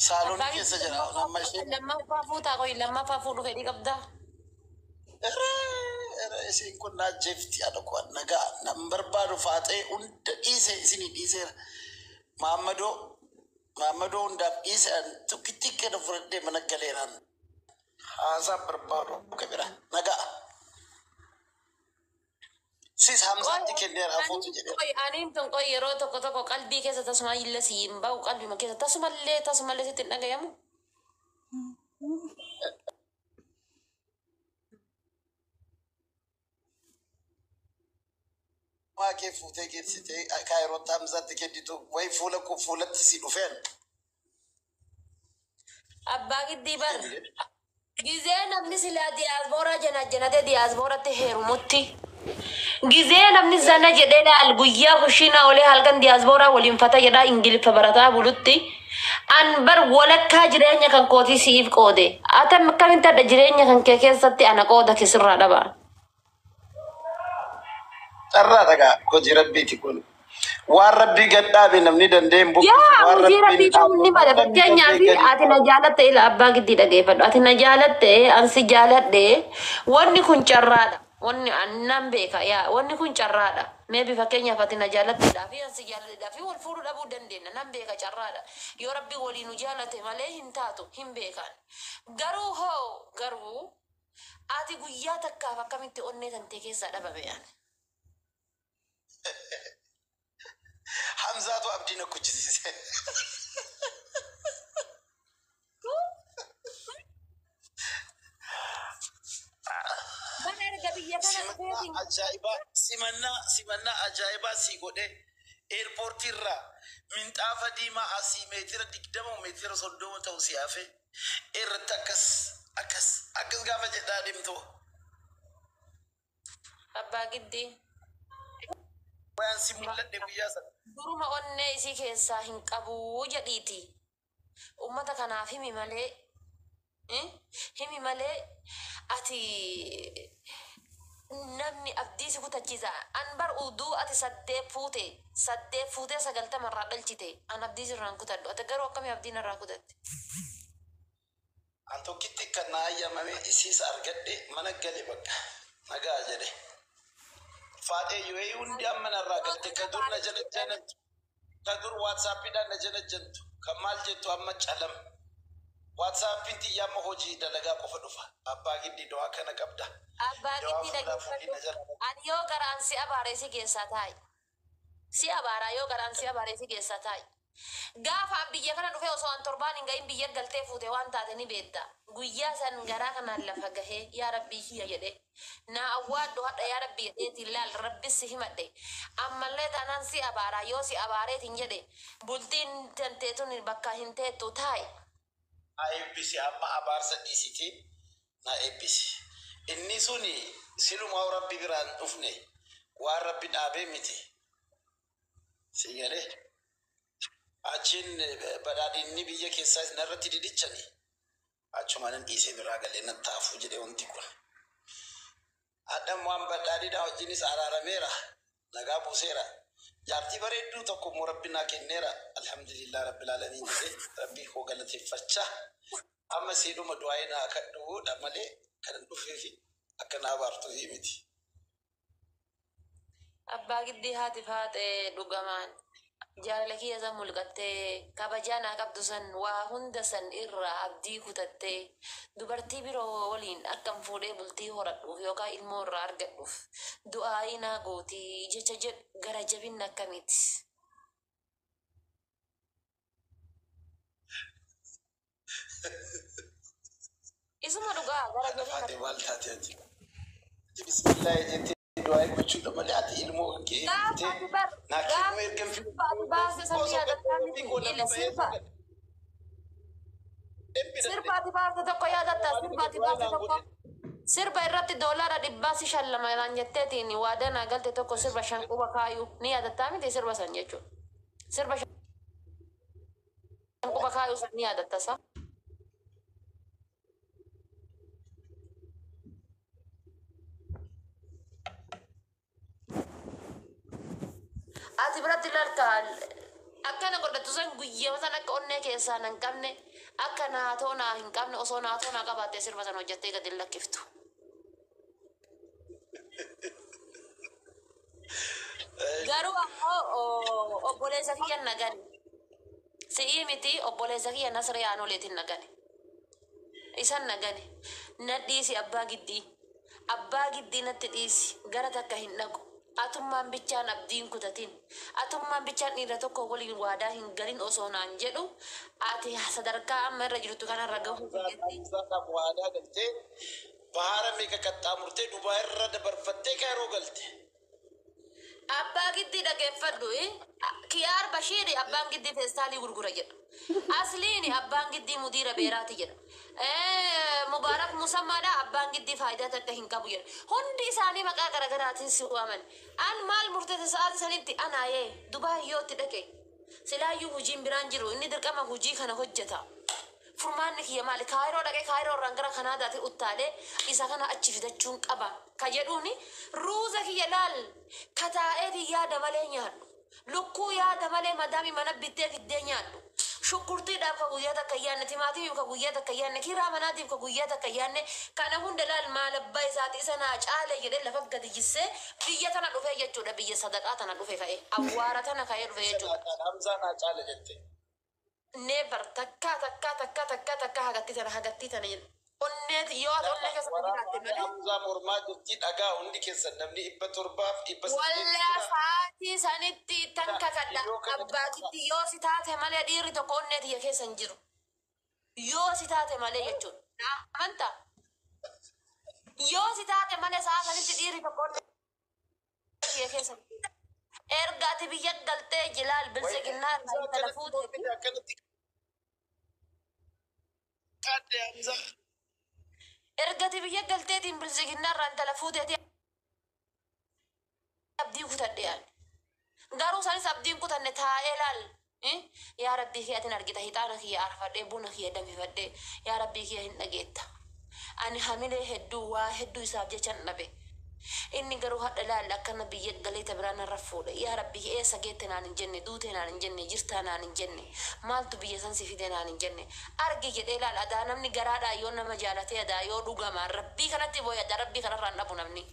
Saalonni keessa jira. Nama ishee Lama fafuu taa'u lama fafuu dhufe dhiqabda. isin kun naa jeefti haadha koo nagaa nam barbaadu faaxee hunda dhiise isinii dhiiseera. Maammadoo hundaaf dhiise tokkitti kenna fudhadhee mana galeeraan haasaa barbaadu kabira nagaa. Sis hamsaatti kenneera hafuutu jedheera. Aniin tun qoy yeroo tokko tokko qalbii keessa tasuma illee siin bahu qalbii keessa tasumallee sitti hin dhagayamu. Waa kee fuutee geessitee kaayirootti hamsaatti kennitu wayi fuula koo fuulatti si dhufeen. Abbaa giddii bar gizee namni silaa diyaasbooraa janajjanatee diyaasbooratti heerumutti. Gizee namni zana jedhee laal guyyaa kushina olee halkan diyaasbooraa waliin fata jedhaa ingiliffa barataa bulutti. An bar walakkaa jireenya kan kootii siif qoode. Atam akkamitti adda jireenya kan kee keessatti ana qooda kisirraa dhabaa. Carraa dhagaa hojii rabbiiti kun. Waan rabbii gad dhaabe namni dandeen buqqe. Yaa hojii rabbii ta'uu ni mala fakkeenyaaf ati na jaalatte ila abbaa giddii dhageeffadhu. Ati na jaalatte ansi jaaladhe wanni kun carraadha. Wanni annan beeka yaa wanni kun carraadha. Meebi fakkeenyaaf ati na jaalatteedhaa fi ansi jaaladheedhaa fi wal fuudhuu dhabuu dandeenya nan beeka carraadha. Yoo rabbii waliin nu jaalate malee hin taatu hin beekan. Garuu ati guyyaa takkaaf akkamitti onnee tantee keessaa dhabame yaani. Hamzaatu abdiin akkujisiise. Simannaa ajaa'ibaa si godhe eerpoortii irraa minxaafa diimaa asii meetira 20 meetira 30 ta'u si hafe irratti akkas gaafa jedhaa deemtu. Abbaa giddii. Waan si mul'adhe guyyaa sana. Duruma onnee isii keessaa hin qabu jedhiiti. Uummata kanaaf himi malee ati namni abdii si kutachiisa. An bar uduu ati 8 fuutee 90 irraa dhalchite. An abdii sirraan kutadhu. Ati garuu akkamii abdiin irraa kutatte? An tokkitti kan naa ayyamame isiis argadhe mana gale bakka nagaa jedhe. Faadhee yoo hundi amma narraa galte kadur na janajjanatu kadur waatsaappidhaan na janajjantu kan maal jettu amma calam waatsaappiin tiyya amma hojii dalagaa qofa dhufa abbaa giddii dawaa kana qabda. Abbaa giddii dhageeffadhu. Ani yoo garaan si abaaree si keessaa taa'i. Si abaaraa yoo garaan si abaaree si keessaa taa'i. Gaafa biyya kana dhufee osoo an torbaan hin gahin biyya galtee fuute waan taate ni beekta. Guyyaa san garaa kanaan lafa gahee yaa rabbii hiyya jedhe. Na awwaaddu hadha yaa rabbii jedheeti laal rabbis si himadhe. Ammallee taanaan si abaaraa yoo si abaareetiin jedhe bultiin tanteetun bakka hin teettu taa'i. Na eebbisi amma abaarsa dhiisitiin na eebbisi. Inni suni silumaa rabbi biraan dhufne waan rabbi dhaabee miti. Si galee. Achiin badhaadhinni biyya keessaa narratti didichani. Achumaan dhiisee biraa galee nan taafuu jedhee wanti kun. Adam waan badhaadhinaa wajjinis araarameera. Nagaa buuseera. Jaartii bareedduu tokko immoo rabbi naa kenneera. Alhamdulillah rabbil aalamiin jedhee rabbii koo galateeffachaa. Amma siidhuma du'aa'ee naa kadhuudha malee kan dhufee fi akka naa baartuu miti. Abbaa giddii haati faatee dhugamaan. Jaalala kiyya san mulqattee kabajaa naa qabdu san waa hunda san irraa abdii kutattee dubartii biroo waliin akkam fuudhee bultii horadhuuf yookaan ilmoo irraa argadhuuf du'aayii naa gootii jecha jedhu gara jabinna akkamiiti. Isuma dhugaa gara jabinna. Bismillah doai kucu da mali ati ilmu ke na kimi ergem fi sirbaati baasa tokko yaadatta sirbaati baasa tokko sirba irratti doolaara dhibbaasi shallama irraan jetteetiin waadaa naa galte tokko sirba 5 quba kaayuu ni yaadatta miti sirba san jechuudha sirba 5 quba kaayuu san ni yaadatta sa. Ati biratti lalkaan akkana godhatu san guyyaa san akka onnee keessaa nan qabne akka naatoo naa hin qabne osoo naatoo naa qabaattee sirba sana hojjattee gadi hin lakkiftu. Garuu ammoo obboleessa kiyya nagani. Si'ii miti obboleessa kiyya Nasree Aanoleetiin nagani. Isan nagani. Na dhiisi abbaa giddii. Abbaa giddii natti dhiisi. Gara takka hin dhaqu. Atummaan bichaan abdiin kutatiin. Atummaan bichaan dhiira tokko waliin waadaa hin galin osoo naan jedhu. Ati sadarkaa amma irra jirtu kanarra gahu. Waadaa galtee bahaara meeqa qaxxaamurtee Dubaay irra dabarfattee Kaayiroo galte. Abbaa giddii dhageeffadhu Kiyaar Bashiiri abbaan giddii feestaalii gurgura jedha. Asliini abbaan giddii mudiira beeraati jedha. Mubaarak Musammaadha abbaan giddii faayidaa takka hin qabu jedha. Hundi isaanii maqaa garaagaraatiin si waaman. An maal murteessa sa'aatii sanitti anaayee Dubaay yootti dhaqe. Silaayyuu hojiin biraan jiru inni dirqama hojii kana hojjeta. Furmaanni kiyya maali? Kaayiroo dhaqee Kaayiroo irraan gara Kanaadaatti uttaalee isa kana achi fidachuun qaba. Ka jedhuuni ruuza kiyya laal kataa'eetii yaada malee nyaadhu. Lukkuu yaada malee madaami mana bittee fiddee nyaadhu. Shukkurtiidhaaf ka guyyaa takka yaanne, timaatiif ka guyyaa takka yaanne, kiraa manaatiif ka guyyaa takka yaanne, kana hunda laal maal abbaa isaati isa naa caale jedhee lafa gadi jissee biyya tana dhufee jechuudha. Biyya sadaqaa tana dhufee ka'e. Awwaara tana ka'ee dhufee jechuudha. Hamzaa naa caale jette. Never takka hagatti tana jedhu. Onneeti yoo ati onnee keessa jiraatte malee. Hamzaa mormaa jirti dhagaa hundi keessan namni 700 Wallee sa'aatii sanitti tanka kadha abbaatitti yoo si taate malee dhiirri tokko onnee tiyya keessa hin jiru. Yoo si taate malee jechuudha. Amanta. Yoo si taate malee sa'a sanitti dhiirri tokko onnee tiyya keessa hin jiru. Ergaati biyya galtee jilaal bilisiginnaa irraa tana fuutee. Ergati biyya galteetiin bilisiginnaa irraa tana fuutee. Abdii kutadhe yaani. Garuu sanis abdiin kutanne taa'ee laal. Yaa rabbii kiyyatiin argita hixaana kiyya arfadhee buna kiyya danfifadhee yaa rabbii kiyya hin dhageetta. Ani hamilee hedduu waa hedduu isaaf jechan dhabe. Inni garuu hadha laal akkana biyya galeeta biraan irra fuudhe. Yaa rabbii eessa geette naan hin jenne, duute naan hin jenne, jirtaa naan hin jenne, maaltu biyya san si fide naan hin jenne. Argi jedhee laal adaa namni garaadhaa yoo nama jaalatee adaa yoo dhugamaan rabbii kanatti booyadha rabbii kanarraan dhabu namni.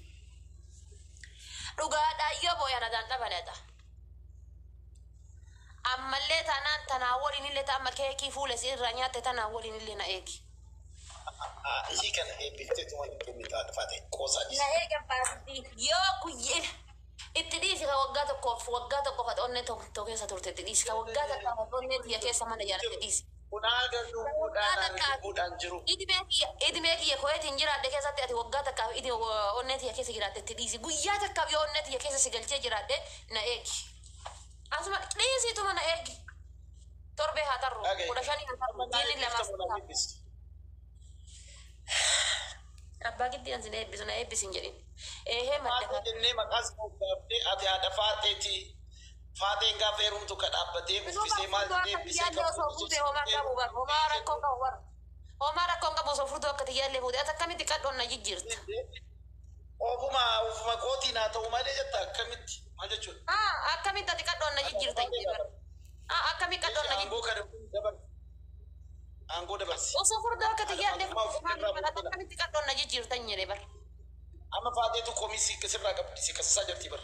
Dhugaadhaan yoo booyan adaan dhabanedha. Ammallee taanaan tanaa waliin illee ta'amma keekii fuula si irraa nyaatte tanaa waliin illee na eegi. Ishii kana eebbiftee tuma hin kennitaa dhufaate qoosaa Na eegan baasii yoo guyyee itti dhiisi ka waggaa tokkoof ati onnee tokko keessa turte itti dhiisi ka waggaa tokkoof onnee tiyya keessa mana jaalatte dhiisi. Kunaa galluu fuudhaan jiru. Idimee kiyya koyeetiin jiraadhe keessatti ati waggaa takkaaf onnee tiyya keessa jiraadde itti dhiisi. Guyyaa takkaaf yoo onnee tiyya keessa si galchee jiraadhe na eegi. Asuma dhiisiituma na eegi. Torbee haa tarru. 15 haa tarru. Diinni lamaas. Abbaa giddii ansi na eebbisu na eebbisin jedhin. Eehee madda Maatii jennee maqaas gaaftee ati haadha faateeti. Faateen gaafa heerumtu ka dhaabbatee uffisee maal jedhee eebbisee Homaa rakkoon qabu osoo furtuu akka tiyyaallee fuute ati akkamitti qadhoon na jijjiirta. Ofuma qootiin haa ta'u malee jetta akkamitti maal jechuudha. Akkamitti ati qadhoon na jijjiirta jedhee bara. Akkamitti qadhoon na jijjiirta. Aangoo dabarsi. Osoo furtuu akka tiyyaallee fuute akkamitti qadhoon na jijjiirta jedhee bara. Amma faateetu komisii sirraa qabdisi kasisaa jirti bara.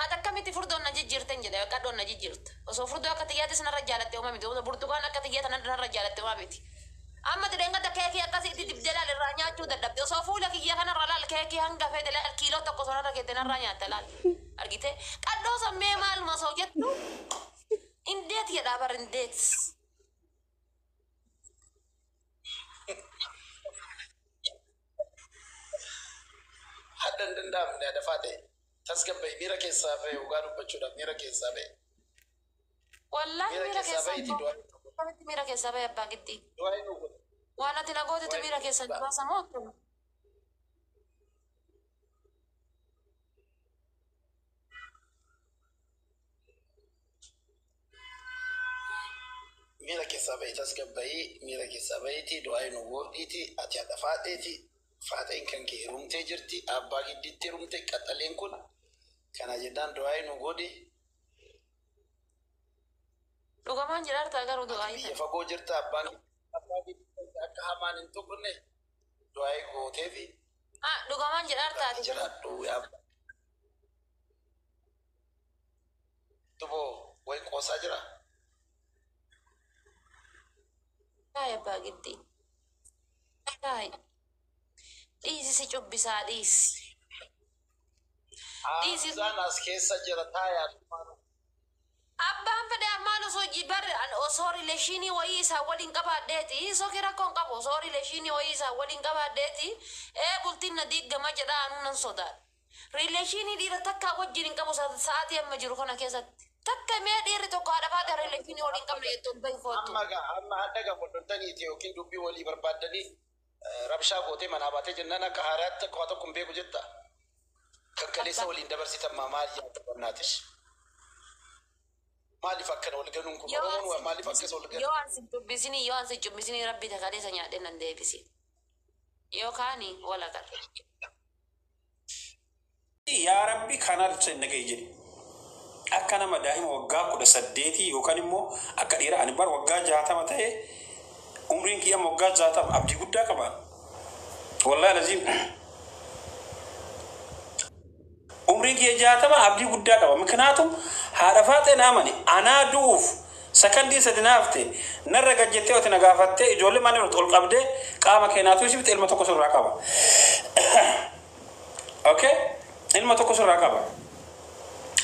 Ati akkamitti furdoon na jijjiirtan jedhe qadhoon na jijjiirta. Osoo furdoo akka tiyyaatti sanarra jaalatte homaa miti. Osoo burtukaan akka tiyyaatti sanarra jaalatte homaa miti. Amma tideenga keekii akkasitti dibdee laal irraa nyaachuu dadhabde. Osoo fuula kiyya kanarra laal keekii hanga fedhe laal kiiloo tokko sanarra keetti narraa nyaatta laal. Argite qadhoo sammee maaluma osoo jettu indeet jedhaa bar indeet. Haddan danda'amne haadha faate. Tasgabba'i miira keessaa ba'e dhugaa dubbachuudhaaf miira keessaa ba'e. Wallaahi miira keessaa ba'e abbaa giddii. Waan ati na gootetu miira keessaa baasa mootu. Miira keessaa ba'e tasgabba'i miira keessaa ba'eeti du'aa nu godhiiti ati haadha faateeti. Faateen kan kee heerumtee jirti abbaa giddiitti heerumte qaxaleen kun. Kana jedhaan du'aa nu godhi. dhugamaan jiraartaa garuu du'aa biyya fagoo jirta abbaan akka hamaan hin tuqne du'aa gootee fi dhugamaan jiraartaati jiraadhu yaa tubo way qoosaa jira taa'e abbaa giddii taa'e dhiisi si cubbisaa dhiisi isaan as keessa jira taa'e abbaan fedhe ammaan osoo jibar osoo rileeshinii wayii isaa waliin qabaadheeti sokira kon qabu osoo rileeshinii wayii isaa waliin qabaadheeti bultiin na diiggama jedha anuu nan sodaadha rileeshinii dhiira takka wajjin hin qabu sa'aatii amma jiru kana keessatti takka mee dhiirri tokko haadha faata rileeshinii waliin qabne jettuun bahi footu amma hadda gabbadhontaniiti yookiin dubbii walii barbaaddanii rabshaa gootee manaa baatee jennaan akka haaraatti akka waa tokko hin beeku jetta kan kaleessa waliin dabarsitan maal yaadda bannaatis maaliif akkana wal galuun kun oromoon maaliif akkas wal galu yoo ansi cubbisinii rabbi takaleessa nyaadhe nan deebisi yookaan wala gara yaa rabbi kanaa dhibsa hin nagay jedhi akka nama daa'ima waggaa 18 yookaan immoo akka dhiira ani bar waggaa 60 ta'e umriin kiyya waggaa 60 abdii guddaa qaba wallahi lazim umriin kiyya 60 abdii guddaa qaba miknaatum haadha faate naamani anaa duuf sakandii sadi naafte narra gajjettee oti nagaafattee ijoollee manni ol qabdee qaama keenaatu isibte ilma tokko sirraa qaba okay ilma tokko sirraa qaba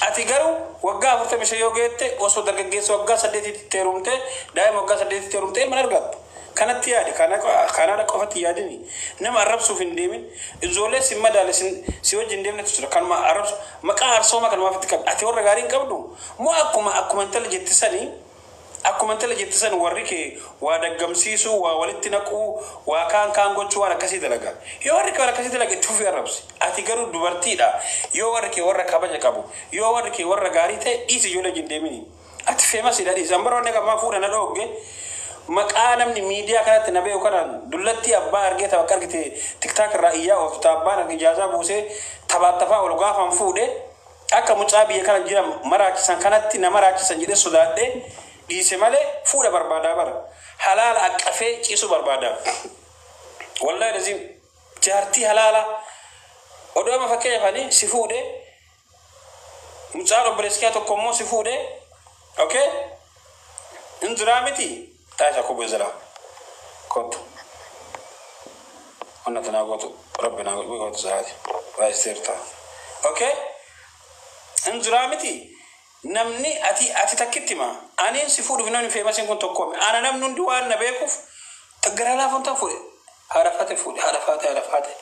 ati garuu waggaa 45 yoo geette osoo dargaggeessa waggaa 8 teerumte daa'ima waggaa 8 teerumte ilma argattu kanatti yaadi kana qofatti yaadini nama arrabsuuf hin deemin ijoollee si madaale si wajjin deemne tusura kanuma arrabsu maqaa arsooma kanuma fitti qabu ati warra gaarii hin qabdu moo akkuma intala jettisanii warri kee waa daggamsiisu waa walitti naquu waa kaan gochuu waan akkasii dalaga yoo warri kee waan akkasii dalaga itti fufii arrabsi ati garuu dubartiidha yoo warri kee warra kabaja qabu yoo warri kee warra gaarii ta'e dhiisi ijoollee wajjin deemini ati feemasiidha dhiisi ambaroonni qabamaa fuudha na dhoogge maqaa namni miidiyaa kanatti na beeku kanaan dullatti abbaa argee tapha argite tiktaak irraa iyyaa ooftu abbaan arge ijaazaa buusee taphattafaa ol gaafan fuudhe akka mucaa biyya kana jira maraachisan kanatti na maraachisan jedhee sodaadhe dhiise malee fuudha barbaadaa bara halaala aqqafee ciisu barbaadaa wallahi lazim jaartii halaala odooma fakkeenyaafanii si fuudhe mucaa obboleessaa tokko immoo si fuudhe okay injiraa miti taasisa kubbe zira kotu onna tanagotu rabbina gotu zaati wa istirta okay injiraa miti namni ati takkittima ani si fuudhu finoni feemasin kun tokko ana namnu ndi waan na beekuf tagara la fonta fuudhe hada fate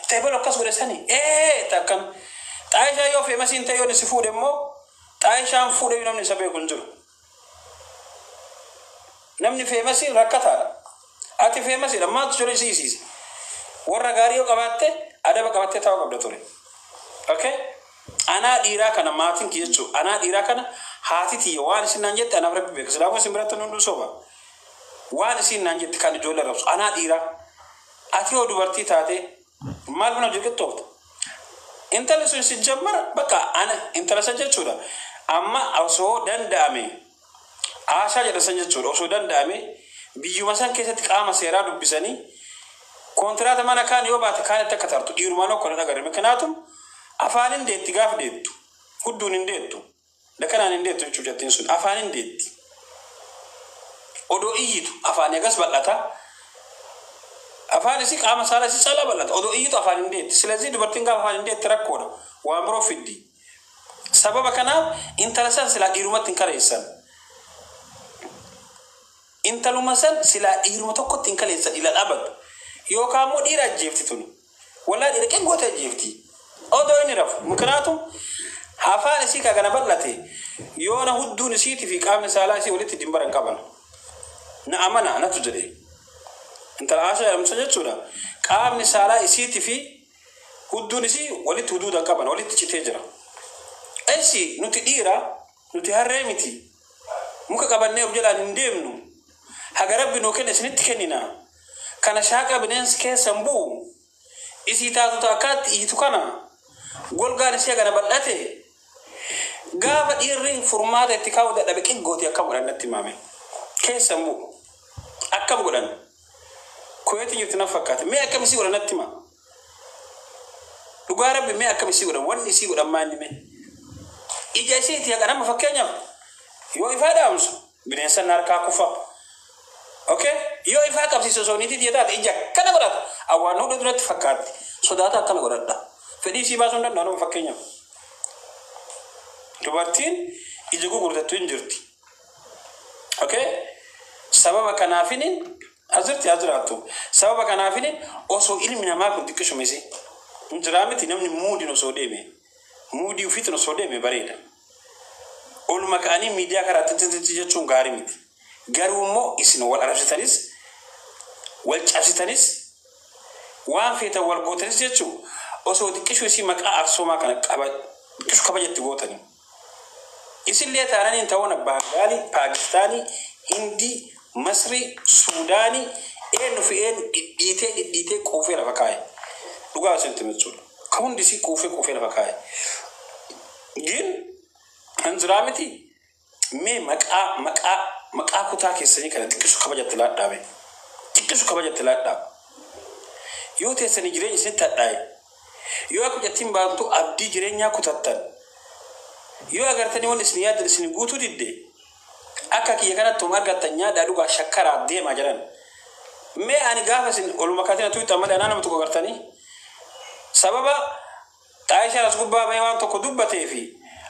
tebelo kasu resani takkan taisha yo feemasin tayo ni si fuudhe mo taisha fuudhe namni sabe kun jiru namni feemasi rakkataadha ati feemasi maatu jole siisiise warra gaarii yoo qabaatte adaba qabattee taa'uu qabda ture okay anaa dhiiraa kana maatiin kiyya jechuun anaa dhiiraa kana haati tiyya waan isin naan jette anaaf rabbi beeka silaafuu isin biratti hunduu soba waan isin naan jette kan ijoollee rabsu anaa dhiiraa ati yoo dubartii taate maal buna jirqittoofta intala sun si jammara bakka ana intala san jechuudha amma osoo danda'ame Asha jedha san jechuudha osoo danda'ame biyyuma san keessatti qaama seeraa dubbisanii kontiraata mana kaan yoo baate kaan itti akka tartu dhiirumaan okkoon hin agarre miknaatum afaan hin deetti gaaf deettu hudduun hin deettu dakanaan hin deettu jechuudha jettiin sun afaan hin deetti odoo iyyitu afaan eegas bal'ata afaan isii qaama saala isii caalaa bal'ata odoo iyyitu afaan hin deetti silazii dubartiin gaafa afaan hin deetti rakkoodha waan biroo fiddi sababa kanaaf intala san silaa dhiirumatti hin kaleessan intaluma san sila dhiiruma tokkotti hin kaleessan ila dhabatu yookaan immoo dhiira ajjeefti tuni wallahi dhiira qeengota ajjeefti odoo inni rafu miknaatum afaan isii kana bal'ate yoona hudduun isiitii fi qaamni saalaa isii walitti dimbaran qaban na amana natu jedhe intala Asha jedhamtu jechuudha qaamni saalaa isiitii fi hudduun isii walitti huduudan qaban walitti citee jira ensi nuti dhiira nuti harree miti muka qabannee of jalaan hin deemnu haga rabbi nuu kenne isinitti kennina kana shaaqa bineensi keessan bu'u isii taatu taakkaatti iyitu kana golgaan isii hagana bal'ate gaafa dhiirri furmaata itti kaa'u dadhabe qiggooti akkam godhan natti himame keessa immoo akkam godhan kuweeti jirti na fakkaate mee akkam isii godhan natti hima dhugaa rabbi mee akkam isii godhan wanni isii godhan maanni mee ija isiiti haqa nama fakkeenyaaf yoo ifaa dhaamsu bineensa harkaa kufa okay yoo ifaa qabsiisu osoo niitii dhiyeetaate ija kana godhata awwaan hudhu duratti fakkaatti sodaata akkana godhadha fedhii isii baasuu hin danda'u nama fakkeenyaaf dubartiin ija gurgurtattu hin jirti okay sababa kanaafin azirti azraatu sababa kanaafin osoo ilmi namaa kun xiqqishumisi injiraamiti namni muudin osoo deeme muudii ufiitin osoo deeme bareeda oluma ka'anii miidiyaa karaa xixixixi jechuun gaarii miti garuu immoo isin wal arabsitanis wal cabsitanis waan feetan wal gootanis jechuun osoo xiqqishu isii maqaa arsoomaa kana xiqqishu kabajetti gootanii isillee taananiin ta'uun Baangaalii, Paakistaanii, Hindii, Masrii, Suudaanii eenyu fi eenyu dhidhiitee quufee lafa kaa'e dhugaa isinitti jechuudha kan hundi isii quufee lafa kaa'e gin hanziraa miti mee maqaa kutaa keessanii kana xiqqishu kabajatti laadhaame xiqqishu kabajatti laadhaa yoo teessanii jireenya isinitti hadhaa'e yoo akka jettiin baantu abdii jireenyaa kutattan yoo agartanii waan isin yaaddan isin guutuu didde akka kiyya kanatti argattan nyaadhaa dhugaa shakkaraa deemaa jiran mee ani gaafa isin oluma kaatina tuuta malee anaa nama tokko agartanii sababa Aisha as gubbaa bahee waan tokko dubbatee fi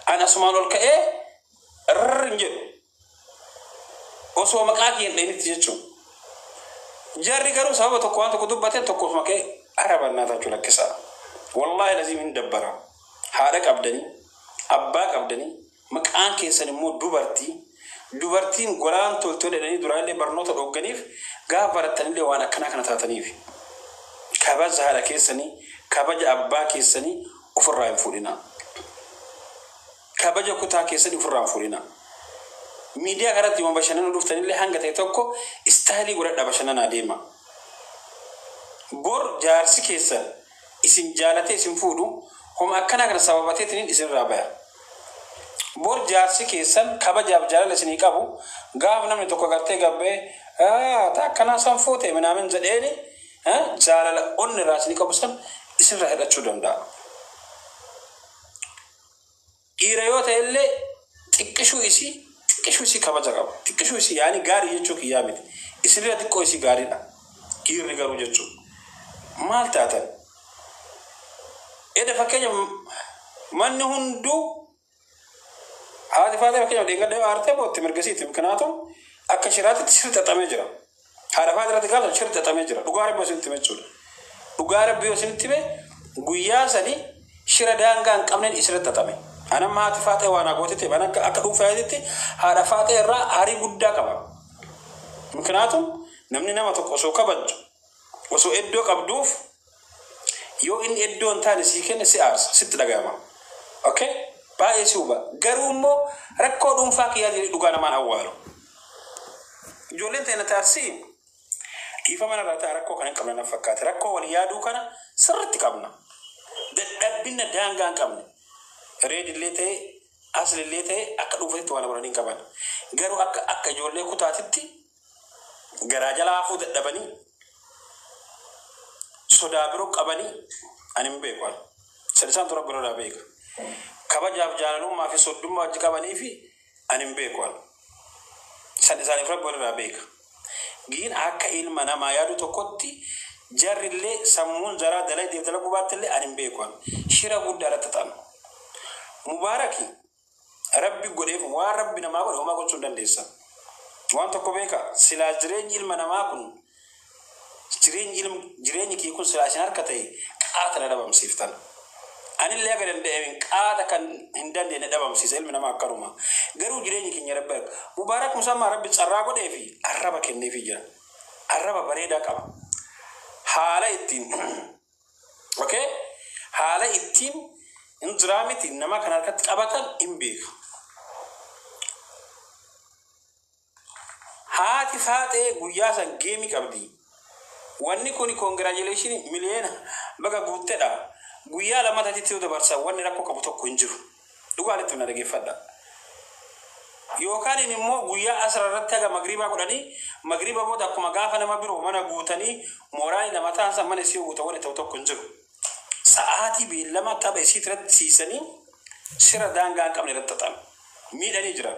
an asumaan ol ka'ee rrrr hin jedhu osoo maqaa kiyyan dheenitti jechuun jarri garuu sababa tokko waan tokko dubbatee tokko osuma ka'ee arabannaa taachuu lakkisaa wallaahi laziim hin dabbara haadha qabdanii abbaa qabdanii maqaan keessan immoo dubartiin goraan toltoo jedhanii duraallee barnoota dhogganiif gaafa barattanillee waan akkanaa kana taataniif kabaja haadha keessanii kabaja abbaa keessanii ofirraa hin fuudhinaa kabaja kutaa keessanii ofirraa hin fuudhinaa miidiyaa kanatti yoo bashannanuu dhuftanillee hanga ta'e tokko istaayilii godhadhaa bashannanaa deema bor jaarsi keessan isin jaalatee isin fuudhu homa akkanaa kana sababateetiin isinirraa baya bor jaarsi keessan kabajaaf jaalala isinii qabu gaaf namni tokko gartee gabbee ta akkanaa san fuute minaamin jedheeni jaalala onni irraa isinii qabu san isinirraa hidhachuu danda'a dhiira yoo ta'e illee xiqqishuu isii kabaja qaba xiqqishuu isii yaani gaarii jechuu kiyyaa miti isinirra xiqqoo isii gaariidha dhiirri garuu jechuun maal taatan eda fakkeenya manni hunduu haati faatee fakkeenya dheengada aartee bootti mirgasiiti mikinaatu akka shiraatitti shirri xaxamee jira haadha faatee irratti gaafa shirri xaxamee jira dhugaa rabbi osinitti mechuudha dhugaa rabbi osinitti mee guyyaa sanii shira daangaa hin qabneen isirratti xaxame anamma haati faatee waan agootite ban akka dhuunfaayetti haadha faatee irraa aarii guddaa qaba mikinaatu namni nama tokko osoo kabaju osoo iddoo qabduuf yoo inni iddoo hin taane sii kenne si aarsa sitti dhagahama okay baay'ee si huba garuu immoo rakkoo dhuunfaa kiyyaa jedhee dhugaa namaan awwaalu ijoolleen ta'e na taarsii dhiifa mana irraa ta'a rakkoo kana hin qabne na fakkaate rakkoo wal yaaduu kana sirriitti qabna dadhabbina daangaa hin qabne reedillee ta'e aslillee ta'e akka dhuunfatti waan baranii hin qaban garuu akka ijoollee kutaatitti garaa jalaa hafuu dadhabanii sodaa biroo qabanii ani hin beeku sadisaan tura biroodhaa beeka kabajaaf jaalalummaa fi soddummaa wajji qabanii fi ani hin beeku san isaaniif rabbi walirraa beeka giin akka ilma namaa yaadu tokkotti jarrillee sammuun zaraa dalay deemtala gubaattillee ani hin beeku shira guddaa irratti ta'an mubaaraki rabbi godheef waan rabbi namaa godhe homaa gochuu hin dandeessa waan tokko beeka silaa jireenyi ilma namaa kun jireenyi kii kun silaa isin harka ta'e qaata na dhabamsiiftan anillee aga danda'emin qaata kan hin dandeenye dhabamsiisa ilmi namaa akkanuma garuu jireenyi keenya rabbi arga mubaarak musammaa rabbi carraa godhee fi arraba kenneefii jira arraba bareedaa qaba haala ittiin okay haala ittiin injiraa miti nama kan harkatti qabatan hin beeka haati faatee guyyaa san geemii qabdi wanni kuni congratulation miliyoona baga guuttedha guyyaa lamatatti yoo dabarsa wanni rakkoo qabu tokko hin jiru dhugaaletti na dhageeffadha. Yookaan immoo guyyaa asirratti haga magriibaa godhanii magriiba booda akkuma gaafa nama biroo mana guutanii mooraanii nama taansa mana isii guuta wali ta'u tokko hin jiru. Sa'aatii beellama tapha isii irratti siisanii sira daangaa hin qabne irratti xaxan miidhanii jiran.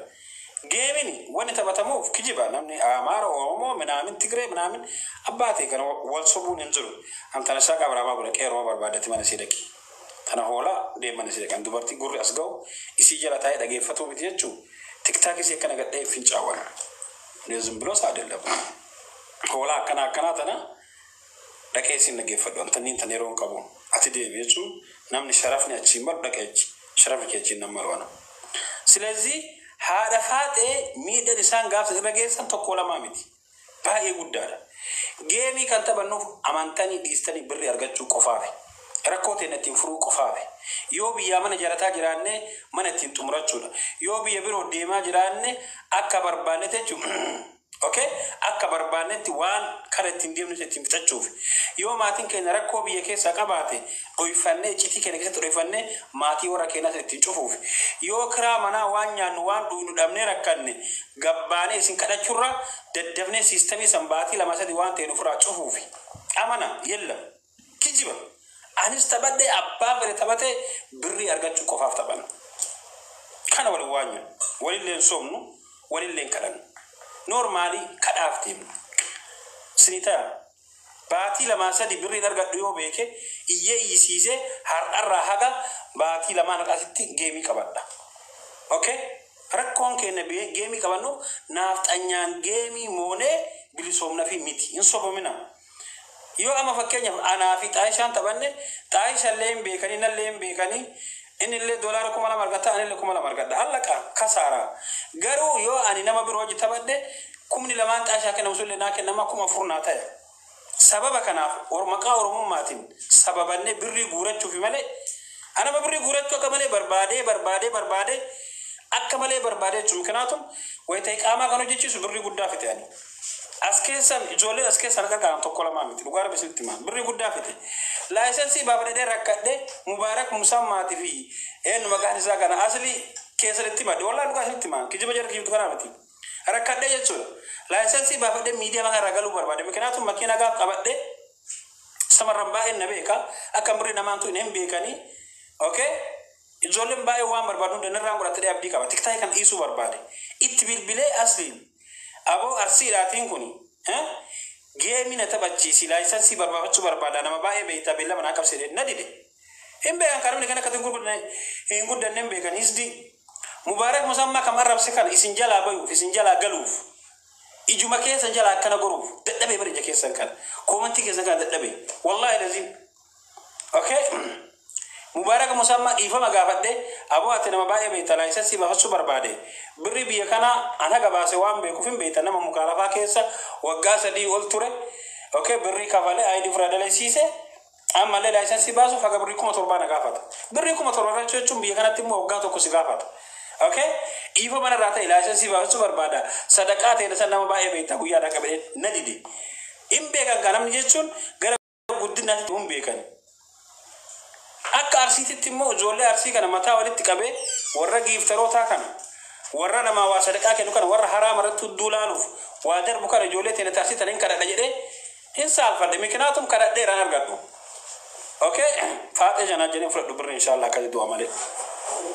Geemini wanni taphatamuuf kijiba namni Amaara Oromoo minaamin Tigree minaamin abbaatee kana wal sobuun hin jiru. Amtana shaaqaa baraabaa godha qeerroo barbaadatti mana isii dhaqi. Kana hoolaa deeman isii dhaqan dubartii gurri as ga'u isii jala taa'ee dhageeffatuu miti jechuun. TikTok isii akkana gadhee fincaawwan. Neezum biloos adeellam. Hoolaa akkanaa tana dhaqee isin dhageeffadhu. Antanniin tan yeroo hin qabu. Ati deemi jechuun namni sharafni achiin malu dhaqee achi. Sharafni kee achiin nama malu. Silezii haadha faatee miidhaan isaan gaafsa irra geessan tokko lamaa miti. Baay'ee guddaadha. Geemii kan taphannuuf amantanii dhiistanii birrii argachuu qofaafi. Rakkoo ta'e ittiin furuu qofaafi. Yoo biyyaa mana jarataa jiraanne mana ittiin xumurachuudha. Yoo biyya biroo deemaa jiraanne akka barbaannetti jechuudha. Okay? Akka barbaannetti waan kana ittiin deemnu ittiin fixachuuf. Yoo maatiin keenya rakkoo biyya keessaa qabaate dhoyfannee citii keenya keessatti dhoyfannee maatii warra keenyaas ittiin cufuuf. Yoo kiraa manaa waan nyaannu waan dhugnu dhabnee rakkanne gabbaanee isin kadhachuurra daddafnee siistamii sanbaatii lama sadii waan ta'e nufirraa cufuuf. Amana yella kijiba. Anis taphadhee abbaa fedhe taphatee birrii argachuu qofaaf taphanna. Kana waliin waanyu walillee soomnu walillee kadhannu. Normaalii kadhaaf deemnu. Sinitaa baatii lamaa sadii birrii argadhu yoo beeke iyyee iyyisiisee har'arraa haga baatii lamaan akkasitti geemii qabadha. Okay? Rakkoon keenya geemii qabannu naaf xanyaan geemii moonee bilisoomna fi miti. Hin sobomina. Yoo ama fakkeenyaaf anaa fi xaayishaan taphanne xaayishallee hin beekanii nallee hin beekanii inni illee doolaara 2,000 argata ani illee 2,000 argadha allaqa kasaara garuu yoo ani nama biroo hojii taphadhe 2,000 xaayishaa kennamu sullee naa kennama 4,000 naa ta'e sababa kanaaf maqaa oromummaatiin sababannee birrii guurachuufi malee anama birrii guurachuu akka malee barbaadee akka malee barbaadee jechuun kanaatum wayita'e qaamaa kan hojjechiisu birrii guddaa fite ani. Askesan ijoolleen askesan qaqqaran tokko lama miti dhugaara bisitti maan birrii guddaa fite laayisensii baafadhee rakkadhee Mubaarak Musammaati fi eenyu maqaan isaa kana asli keessatti madde wallaan dhugaa isinitti maan kijiba jala kijibtu kana miti rakkadhee jechuudha laayisensii baafadhee miidiyaa maqaa irraa galuu barbaade mikinaatu makiina gaaf qabadhee samarran baay'een na beeka akka birrii namaantu hin beekanii okay ijoolleen baay'ee waan barbaadu hundanirraan godhattee abdii qaba tiktaayii kan dhiisuu barbaade itti bilbilee asliin Abo arsiidhaatiin kuni geemii na taphachiisi laayisansii barbaachuu barbaada nama baay'ee beektaa beellama naa qabsiidhe na dide. Hin beekan karamni kan akka hin guddanne hin beekan hisdi. Mubaarak Musammaa kam arrabse kana isin jalaa bayuuf isin jalaa galuuf ijuma keessan jalaa akkana goruuf dadhabee bara ija keessan kana koomantii keessan kana dadhabee wallaahi lazim. Okay? Mubaarak Musammaa dhiifama gaafadhe aboo ati nama baay'ee beektaa laayisansii baafachuu barbaade birrii biyya kana ana gabaase waan beekuuf hin beektan nama mukaalafaa keessa waggaa 3 ol ture okay birrii kafalee ID fudhadaleessiise ammallee laayisansii baasuuf haga birrii 7,000 na gaafata birrii 7,000 jechuun biyya kanatti immoo waggaa tokko si gaafata okay dhiifama narraa ta'e laayisansii baafachuu barbaada sadaqaa ta'e san nama baay'ee beektaa guyyaadhaa qabee na dide hin beekan kan namni jechuun gara guddinaatti hin beekani. Akka arsiititti immoo ijoollee arsii kana mataa walitti qabee warra giiftarootaa kana warra nama waa sadaqaa kennu kana warra haraama irratti duulaanuuf waa darbu kana ijoollee teene tarsii tan hin kadhadha jedhee hin saalfadhe mikinaatum kadhadheeraan argadhu. Okay? Faaxee janaa jedhee hin fudhadhu birri inshaallah akka jedhu amalee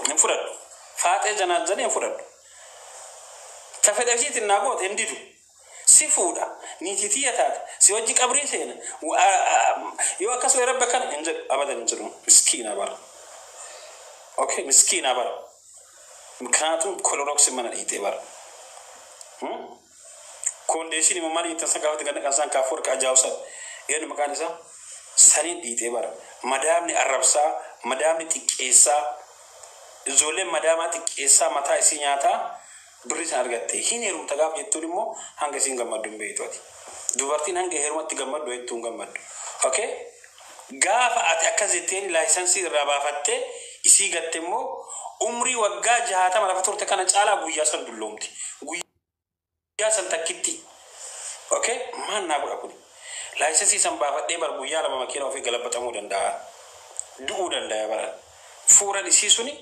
hin fudhadhu. Faaxee janaa jedhee hin fudhadhu. Tafedhasiitiin naa goote hin didu. Si fuudha niititiya taate si hojii qabrii seena yoo akkasuma rabba kana hin jedhu abadan hin jedhu miskiina bara. Okay miskiina bara mikaatum koloroksi mana dhiitee bara kondeeshinii mammaanii itti sagaafatti ganna qansaan kaafuur ka ajaa'usan eenyu maqaan isaa saniin dhiitee bara madaamni arrabsaa madaamni xiqqeessaa ijoolleen madaamaa xiqqeessaa mataa isii nyaataa birrii san argatte hin heerumta gaaf jettuun immoo hanga isiin gammaddu hin beektuati. Dubartiin hanga heerumatti gammaddu jettuun gammaddu. Okay? Gaafa ati akkas jetteen laayisansii irraa baafattee isii gatte immoo umrii waggaa 60 lafa turte kana caalaa guyyaa san dulloomti. Guyyaa san takkitti. Okay? Maan naa godha kuni. Laayisansii san baafadhee bar guyyaa 2 makiina ofii galabbatamuu danda'a. Du'uu danda'a bara. Fuudhan isii suni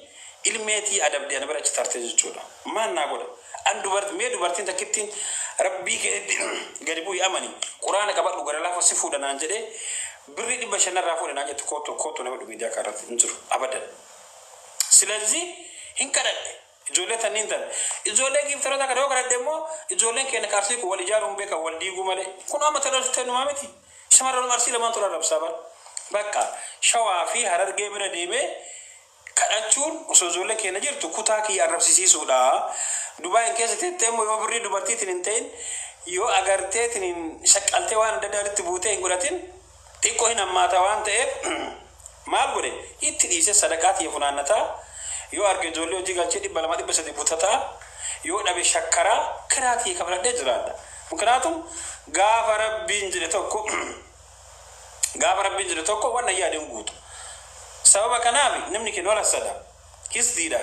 ilmeetii adabdee ana bira achi tarte jechuudha maan naa godha an dubartiin takkittiin rabbii gadi bu'ii amani quraana qabadhu gara lafa si fuudhanaan jedhee birrii 500 irraa fuudhanaan jettu kootu nama miidiyaa kaarratti hin jiru abadan silazii hin kadhadhe ijoollee tanniin tan ijoollee giiftaroota kana yoo kadhadhe immoo ijoolleen keenya qaarsii kun wal ijaaruun beekan wal diiguu malee kun amma tajaajiltee numaa miti shamarran arsii lamaan tura rabsaa bara bakka shawaa fi harargee bira deemee kadhachuun osoo ijoollee keenya jirtu kutaa kiyya arrabsisiisuudha Dubai keessa teettee immoo yoo birrii dubartiitiin hin ta'in yoo agarteetiin hin shaqqaltee waan adda addaatti buutee hin godhatin xiqqoo hin hammaata waan ta'eef maal godhe itti dhiisee sadaqaatii funaannataa yoo arge ijoollee hojii galchee 200 butataa yoo dhabe shakkaraa kiraatii kafladhee jiraadha muknaatum gaafa rabbiin jedhe tokko waan yaadeen guutu sababa kanaaf namni keenya wala sada hisdiidha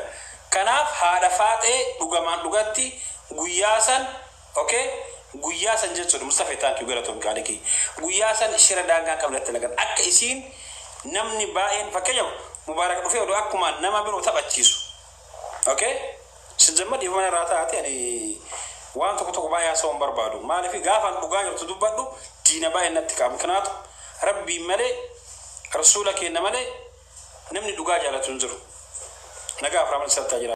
kanaaf haadha faaxee dhugamaan dhugatti guyyaasan okay guyyaasan jechuudha Mustafa thank you galatoon kaaliki guyyaasan shira daangaa qablatte lagan akka isiin namni baay'een fakkeenyaaf mubaarak dhufee odoo akkuma nama biroo taphachiisu okay sinjammadi mana raataati ani waan tokko baay'ee soon barbaadu maaliif gaafan dhugaa jirtu dubbadhu diina baay'ee natti qaam kanaatu rabbi malee rasuula keenya malee namni dhugaa jaalatu hin jiru nagaa aframan saltaa jira